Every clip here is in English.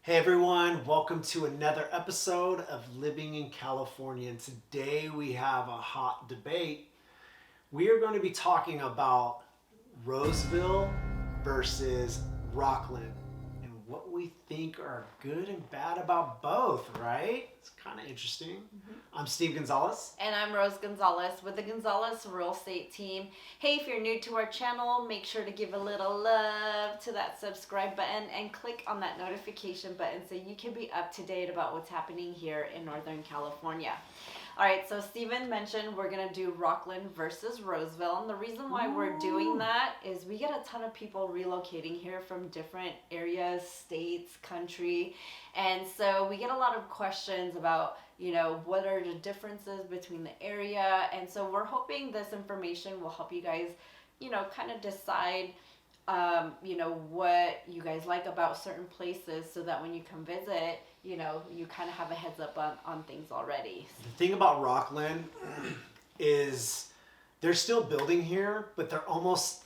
Hey everyone, welcome to another episode of Living in California. And today we have a hot debate. We are going to be talking about Roseville versus Rocklin and what we think are good and bad about both, right? It's kind of interesting. I'm Steve Gonzalez. And I'm Rose Gonzalez with the Gonzalez Real Estate Team. Hey, if you're new to our channel, make sure to give a little love to that subscribe button and click on that notification button so you can be up to date about what's happening here in Northern California. All right, so Steven mentioned we're going to do Rocklin versus Roseville. And the reason why we're doing that is we get a ton of people relocating here from different areas, states, country. And so we get a lot of questions about, what are the differences between the area. And so we're hoping this information will help you guys, kind of decide what you guys like about certain places so that when you come visit, you kind of have a heads up on things already. The thing about Rocklin is they're still building here, but they're almost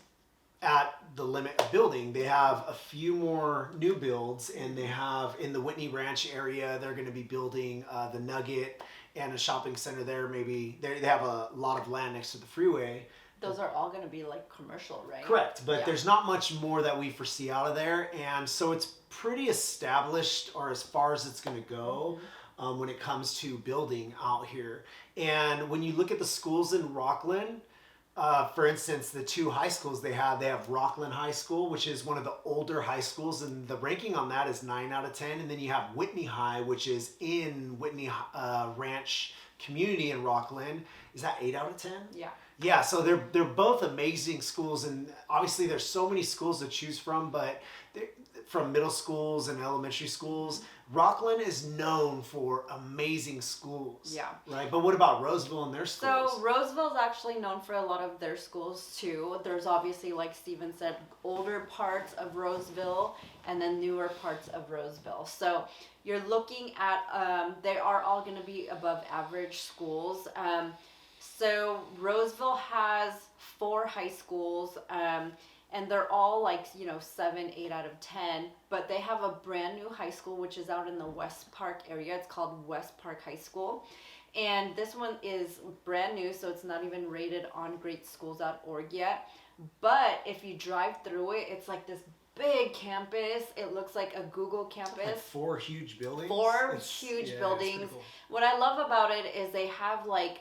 at the limit of building. They have a few more new builds, and they have in the Whitney Ranch area, they're going to be building the Nugget and a shopping center there. Maybe they have a lot of land next to the freeway. Those are all going to be like commercial, right? Correct, but there's not much more that we foresee out of there, and so it's pretty established, or as far as it's going to go, when it comes to building out here. And when you look at the schools in Rocklin, for instance, the two high schools they have Rocklin High School, which is one of the older high schools, and the ranking on that is 9 out of 10. And then you have Whitney High, which is in Whitney Ranch community in Rocklin. Is that 8 out of 10? Yeah. Yeah, so they're both amazing schools, and obviously there's so many schools to choose from, but from middle schools and elementary schools, Rocklin is known for amazing schools. Yeah. Right? But what about Roseville and their schools? So Roseville's actually known for a lot of their schools too. There's obviously, like Steven said, older parts of Roseville and then newer parts of Roseville. So you're looking at, they are all going to be above average schools. So Roseville has 4 high schools, and they're all like, 7, 8 out of 10. But they have a brand new high school, which is out in the West Park area. It's called West Park High School. And this one is brand new, so it's not even rated on greatschools.org yet. But if you drive through it, it's like this big campus. It looks like a Google campus. Like 4 huge buildings. Huge buildings. Cool. What I love about it is they have like,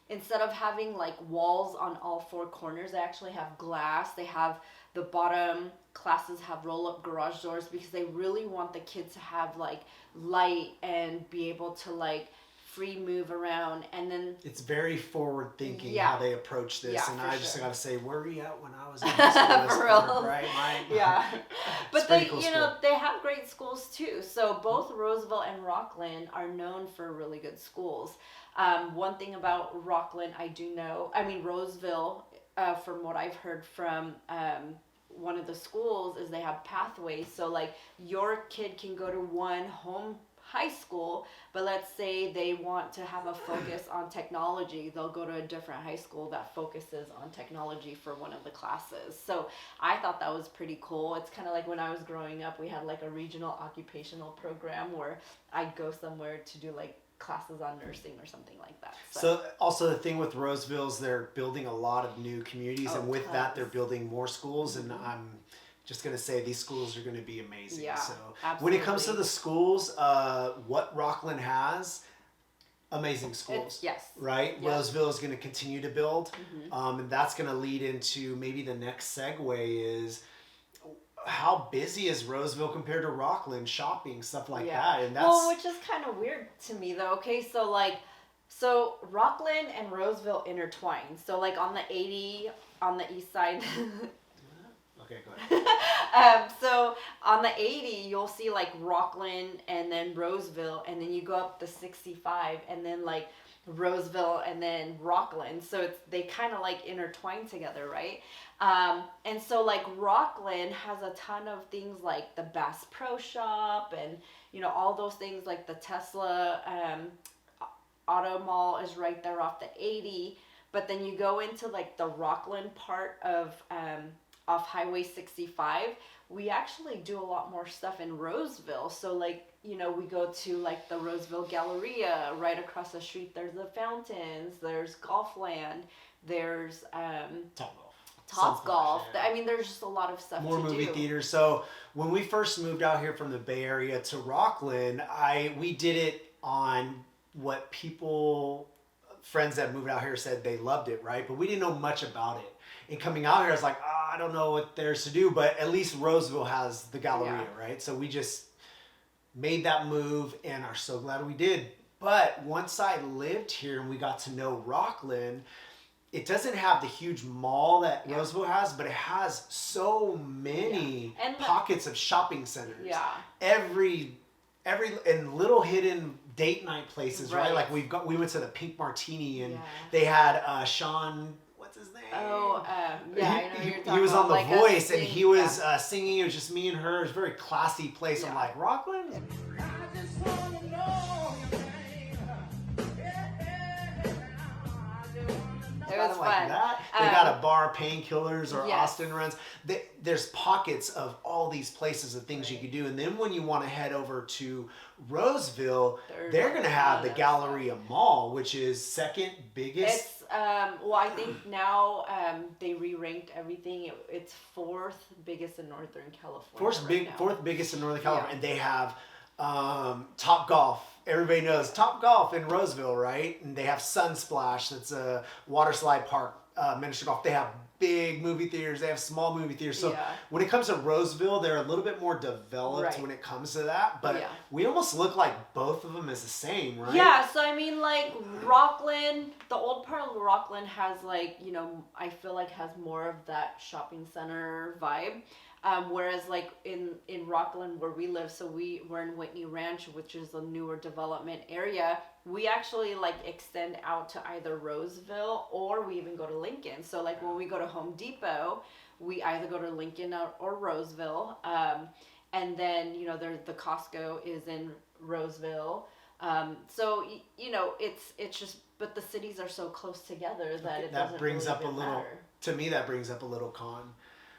instead of having like walls on all 4 corners, they actually have glass. They have the bottom classes have roll-up garage doors because they really want the kids to have like light and be able to like free move around. And then it's very forward thinking how they approach this. Yeah, and I just gotta say, where were you at when I was in school? For real. Right? But they, cool they have great schools too. So both Roseville and Rocklin are known for really good schools. One thing about Rocklin, Roseville, from what I've heard from one of the schools, is they have pathways. So like your kid can go to one home high school, but let's say they want to have a focus on technology, they'll go to a different high school that focuses on technology for one of the classes. So I thought that was pretty cool. It's kind of like when I was growing up, we had like a regional occupational program where I'd go somewhere to do like classes on nursing or something like that. So also the thing with Roseville is they're building a lot of new communities, and with that they're building more schools, and I'm just going to say these schools are going to be amazing. Yeah, so absolutely. When it comes to the schools, what Rocklin has, amazing schools. Yes. Right? Yep. Roseville is going to continue to build, and that's going to lead into maybe the next segue is how busy is Roseville compared to Rocklin, shopping, stuff like that. And that's which is kind of weird to me though. Okay, so Rocklin and Roseville intertwine. So like on the 80 on the east side. Okay, go ahead. So on the 80, you'll see like Rocklin and then Roseville, and then you go up the 65, and then like Roseville and then Rocklin. So they kind of like intertwine together, right? And so like Rocklin has a ton of things like the Bass Pro Shop and all those things, like the Tesla Auto Mall is right there off the 80. But then you go into like the Rocklin part of off Highway 65, we actually do a lot more stuff in Roseville. So like, you know, we go to like the Roseville Galleria. Right across the street there's the fountains, there's Golfland, there's Top Golf. Yeah. I mean, there's just a lot of stuff More to movie do. theaters. So when we first moved out here from the Bay Area to Rocklin, we did it on what friends that moved out here said they loved it, right? But we didn't know much about it. And coming out here, I was like, I don't know what there's to do, but at least Roseville has the Galleria, right? So we just made that move and are so glad we did. But once I lived here and we got to know Rocklin, it doesn't have the huge mall that Roseville has, but it has so many pockets of shopping centers. Yeah. Every and little hidden date night places, right? Like we went to the Pink Martini and they had Sean, what's his name? Oh, I know who you're talking he was on The like Voice and he was singing. It was just me and her. It was a very classy place. I'm like, Rocklin? I just wanna know your name. It was like fun. That. They got a bar, Painkillers or Austin Runs. There's pockets of all these places of things you could do. And then when you want to head over to Roseville, they're going to have the Galleria Mall, which is second biggest. It's, well, I think now they re-ranked everything. It's fourth biggest in Northern California. Fourth biggest in Northern California. And they have Top Golf. Everybody knows Top Golf in Roseville, right? And they have Sunsplash. That's a water slide park, miniature golf. They have big movie theaters. They have small movie theaters. So when it comes to Roseville, they're a little bit more developed when it comes to that. But we almost look like both of them is the same, right? Yeah. So I mean, like Rocklin, the old part of Rocklin has like, you know, I feel like has more of that shopping center vibe. Whereas like in Rocklin where we live, so we're in Whitney Ranch, which is a newer development area. We actually like extend out to either Roseville or we even go to Lincoln. So like when we go to Home Depot, we either go to Lincoln or Roseville. And then, you know, the Costco is in Roseville. So, you know, it's just, but the cities are so close together that it doesn't brings really up a little matter. To me, that brings up a little con.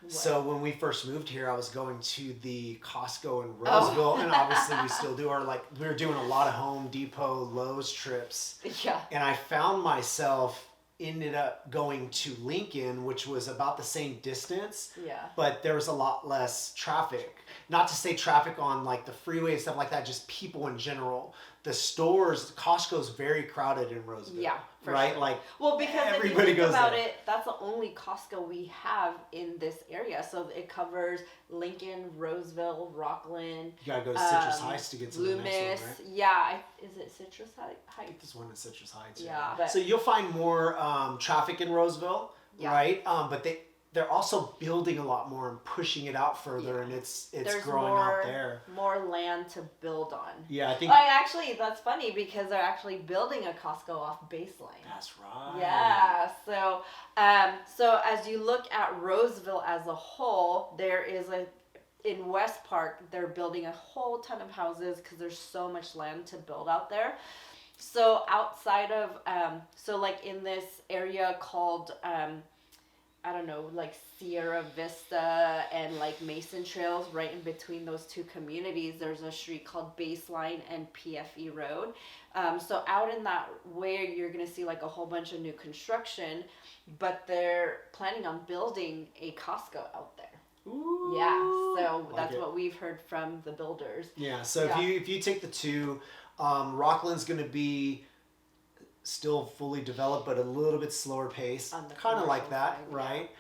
What? So when we first moved here, I was going to the Costco in Roseville, and obviously we still do we were doing a lot of Home Depot, Lowe's trips. Yeah. And I found myself ended up going to Lincoln, which was about the same distance. Yeah. But there was a lot less traffic. Not to say traffic on like the freeway and stuff like that, just people in general. The stores, Costco's very crowded in Roseville. Yeah, for right? sure. Like, well, because everybody if you think goes about there. it, that's the only Costco we have in this area. So it covers Lincoln, Roseville, Rocklin. You gotta go to Citrus Heights to get to Loomis. the next one, right? Yeah, is it Citrus Heights? There's one in Citrus Heights. Yeah. So you'll find more traffic in Roseville, right? But they're also building a lot more and pushing it out further, and it's There's growing out there. More land to build on. Yeah, I think. Actually, that's funny because they're actually building a Costco off Baseline. That's right. Yeah. So, so as you look at Roseville as a whole, there is in West Park, they're building a whole ton of houses because there's so much land to build out there. So outside of, so like in this area called, I don't know, like Sierra Vista and like Mason Trails, right in between those two communities, there's a street called Baseline and PFE Road. So out in that way, you're going to see like a whole bunch of new construction, but they're planning on building a Costco out there. Ooh, yeah, so that's what we've heard from the builders. Yeah, so if you take the two, Rocklin's going to be still fully developed, but a little bit slower pace, kind of like that, side, right?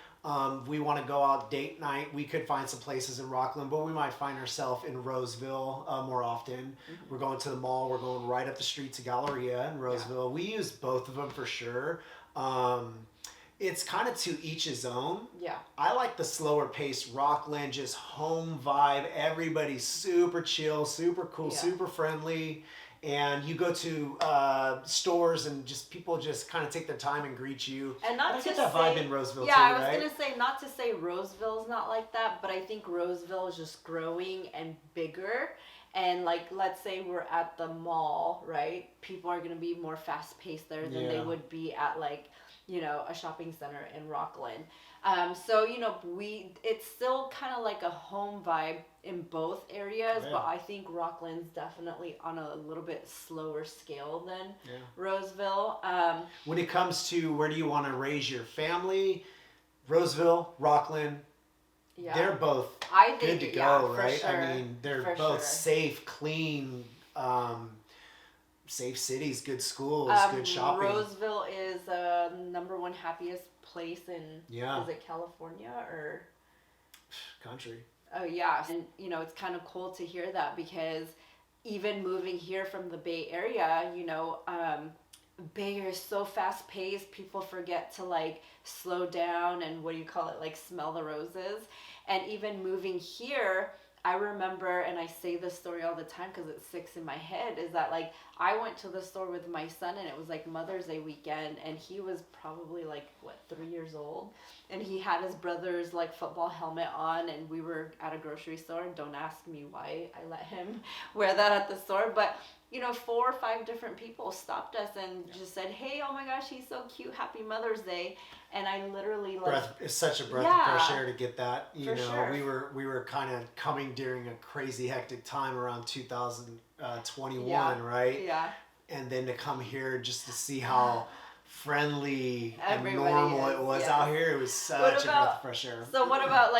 We want to go out date night. We could find some places in Rocklin, but we might find ourselves in Roseville more often. Mm-hmm. We're going to the mall. We're going right up the street to Galleria in Roseville. We use both of them for sure. It's kind of to each his own. Yeah. I like the slower pace Rocklin, just home vibe. Everybody's super chill, super cool, super friendly. And you go to stores and just people just kind of take their time and greet you. And not to get that vibe in Roseville too, right? I was gonna say not to say Roseville's not like that, but I think Roseville is just growing and bigger. And like, let's say we're at the mall, right? People are gonna be more fast paced there than they would be at like a shopping center in Rocklin. So it's still kind of like a home vibe in both areas, Yeah. but I think Rocklin's definitely on a little bit slower scale than Roseville. When it comes to where do you want to raise your family, Roseville, Rocklin, they're both I think, good to go, for right? sure, I mean, they're for both sure. safe, clean, safe cities, good schools, good shopping. Roseville is #1 happiest place in is it California or country? Oh yeah, and it's kind of cool to hear that because even moving here from the Bay Area, Bay Area is so fast paced. People forget to like slow down and what do you call it, like smell the roses. And even moving here, I remember, and I say this story all the time because it sticks in my head, is that like I went to the store with my son and it was like Mother's Day weekend and he was probably like 3 years old and he had his brother's like football helmet on and we were at a grocery store. Don't ask me why I let him wear that at the store, but 4 or 5 different people stopped us and just said, "Hey, oh my gosh, he's so cute, happy Mother's Day." And I literally like it's such a breath of fresh air to get that. Sure. We were kind of coming during a crazy hectic time around 2021, right? Yeah. And then to come here just to see how friendly Everybody and normal is, it was yes. out here, it was such a breath of fresh air. So what about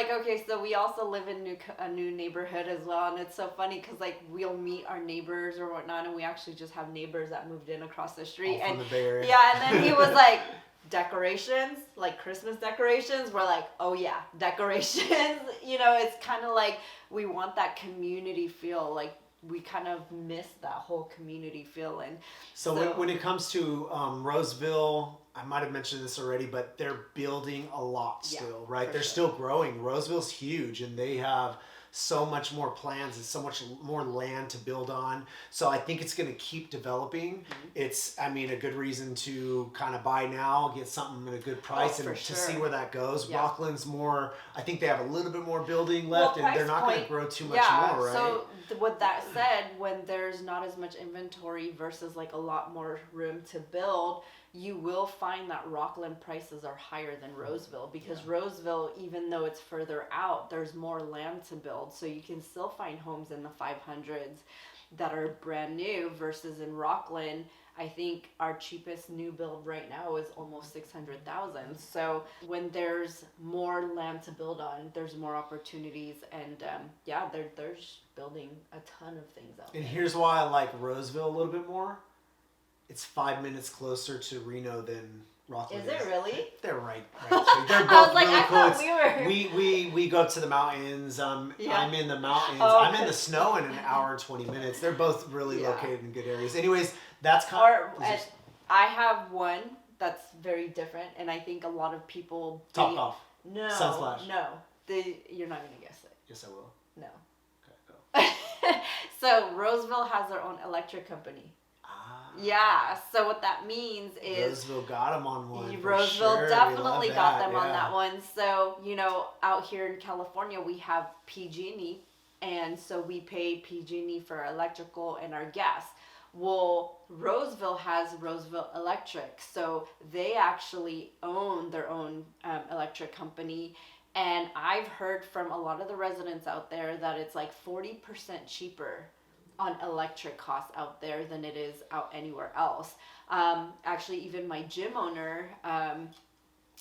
so we also live in a new neighborhood as well, and it's so funny because like we'll meet our neighbors or whatnot, and we actually just have neighbors that moved in across the street. All from the Bay Area. Yeah, and then he was like, decorations, like Christmas decorations. We're like, oh yeah, decorations. It's kind of like we want that community feel, like we kind of miss that whole community feeling. So when it comes to Roseville, I might have mentioned this already, but they're building a lot still, right? They're still growing. Roseville's huge and they have so much more plans and so much more land to build on. So I think it's going to keep developing. Mm-hmm. It's, a good reason to kind of buy now, get something at a good price and to see where that goes. Yeah. Rocklin's more, I think they have a little bit more building left and they're not going to grow too much more, right? So with that said, when there's not as much inventory versus like a lot more room to build, you will find that Rocklin prices are higher than Roseville because Roseville, even though it's further out, there's more land to build. So you can still find homes in the 500s that are brand new versus in Rocklin, I think our cheapest new build right now is almost $600,000. So when there's more land to build on, there's more opportunities, and they're building a ton of things out there. And here's why I like Roseville a little bit more. It's 5 minutes closer to Reno than Rocklin. Is it really? They're right. They're both really cool. We go to the mountains. I'm in the mountains. Oh, I'm in the snow in an hour and 20 minutes. They're both really located in good areas. Anyways, that's kind of... I have one that's very different, and I think a lot of people... Top off. No. Sunsplash. No. You're not going to guess it. Yes, I will. No. Okay, go. So Roseville has their own electric company. Yeah, so what that means is... Roseville got them on one. Roseville definitely got them on that one. So, out here in California, we have PG&E, and so we pay PG&E for our electrical and our gas. Well, Roseville has Roseville Electric, so they actually own their own electric company. And I've heard from a lot of the residents out there that it's like 40% cheaper on electric costs out there than it is out anywhere else. Actually, even my gym owner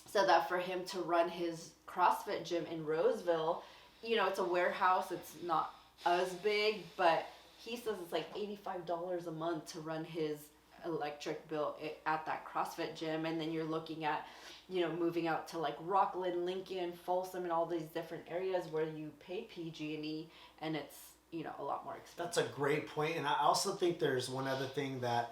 said that for him to run his CrossFit gym in Roseville, it's a warehouse, it's not as big, but he says it's like $85 a month to run his electric bill at that CrossFit gym. And then you're looking at, moving out to like Rocklin, Lincoln, Folsom, and all these different areas where you pay PG&E and it's, a lot more expensive. That's a great point. And I also think there's one other thing that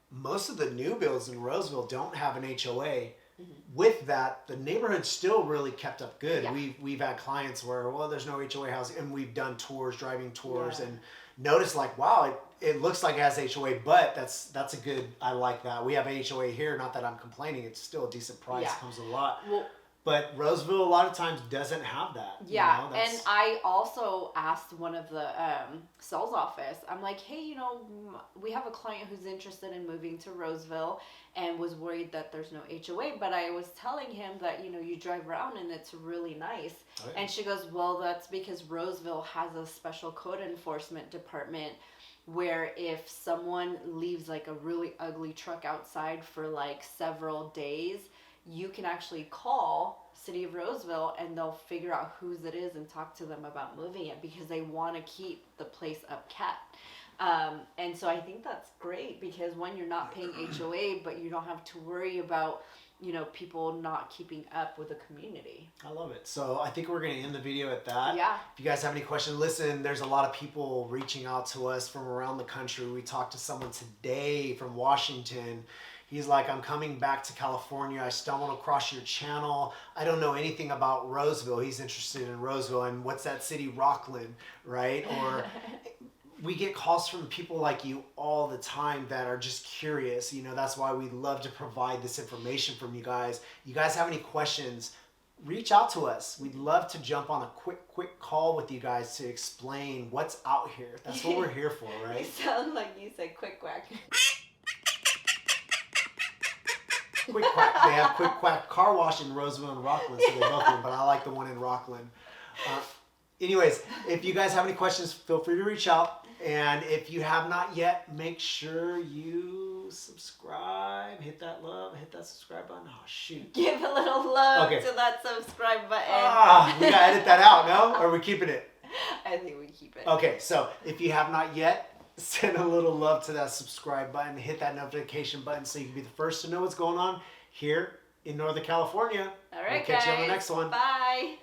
most of the new builds in Roseville don't have an HOA. Mm-hmm. With that, the neighborhood's still really kept up good. Yeah. We've had clients where, there's no HOA house, and we've done driving tours, and noticed like, wow, it looks like it has HOA, but that's a good, I like that. We have HOA here, not that I'm complaining, it's still a decent price, comes with a lot. Well, But Roseville a lot of times doesn't have that. Yeah, you know? and I also asked one of the sales office, I'm like, hey, we have a client who's interested in moving to Roseville and was worried that there's no HOA, but I was telling him that, you drive around and it's really nice. Oh, yeah. And she goes, well, that's because Roseville has a special code enforcement department where if someone leaves like a really ugly truck outside for like several days, you can actually call City of Roseville and they'll figure out whose it is and talk to them about moving it because they want to keep the place upkept. And so I think that's great because when you're not paying HOA, but you don't have to worry about, people not keeping up with the community. I love it. So I think we're going to end the video at that. Yeah. If you guys have any questions, listen, there's a lot of people reaching out to us from around the country. We talked to someone today from Washington. He's like, I'm coming back to California. I stumbled across your channel. I don't know anything about Roseville. He's interested in Roseville and what's that city, Rocklin, right? Or we get calls from people like you all the time that are just curious. That's why we love to provide this information from you guys. You guys have any questions, reach out to us. We'd love to jump on a quick call with you guys to explain what's out here. That's what we're here for, right? You sound like you said quick whack. Quick Quack. They have Quick Quack car wash in Roseville and Rocklin, so they both win, but I like the one in Rocklin. Anyways, if you guys have any questions, feel free to reach out. And if you have not yet, make sure you subscribe. Hit that love. Hit that subscribe button. Oh, shoot. Give a little love to that subscribe button. We got to edit that out, no? Or are we keeping it? I think we keep it. Okay, so if you have not yet, send a little love to that subscribe button. Hit that notification button so you can be the first to know what's going on here in Northern California. All right, we'll catch guys. you on the next one. Bye.